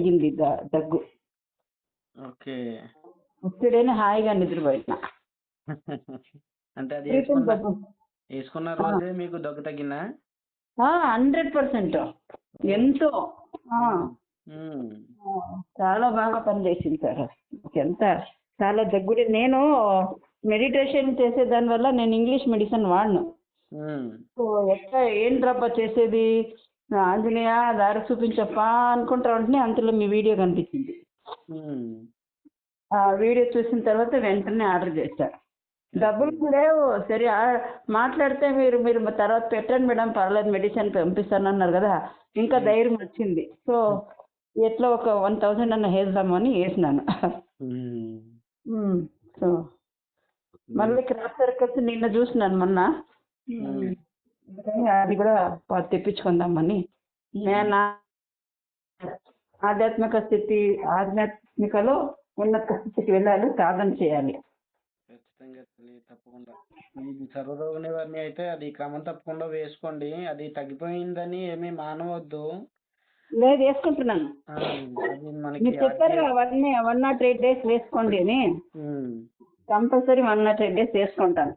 తగ్గింది దగ్గు. ఓకే. ఇప్పుడైనా హాయిగా నిద్రపోయినా. అంటే అది దగ్గు. వేసుకున్న రోజే మీకు దగ్గు తగ్గిందా? 100% ఎంతో. చాలా బాగా పనిచేసింది సార్. ఎంత చాలా దగ్గుడి. నేను మెడిటేషన్ చేసే దాని వల్ల నేను ఇంగ్లీష్ మెడిసిన్ వాడను. సో ఎట్లా ఏంట్రబ్బా చేసేది, ఆంజనేయ దారి చూపించప్పా అనుకుంటా ఉంటే అంతలో మీ వీడియో కనిపించింది. ఆ వీడియో చూసిన తర్వాత వెంటనే ఆర్డర్ చేశారు. డబ్బులు లేవు సరే, మాట్లాడితే మీరు మీరు తర్వాత పెట్టండి మేడం పర్లేదు మెడిసిన్ పంపిస్తాను అన్నారు కదా, ఇంకా ధైర్యం వచ్చింది. సో ఎట్లా ఒక 1000 అన్న వేద్దామని వేసినాను. సో మళ్ళీ క్రాప్ సర్కల్స్ నిన్న చూసినాను మొన్న, అది కూడా తెప్పించుకుందామని. నేను ఆధ్యాత్మికలో ఉన్నత స్థితికి వెళ్ళాలి, సాధన చేయాలి. ఖచ్చితంగా తప్పకుండా. ఇది సర్వరోగ నివారణ అయితే అది క్రమం తప్పకుండా వేసుకోండి. అది తగ్గిపోయిందని ఏమీ మానవద్దు. లేదు వేసుకుంటున్నాను. అది మనకి మీరు చెప్పారు అవన్నీ 108 days వేసుకోండి అని. కంపల్సరీ 108 days వేసుకుంటాను.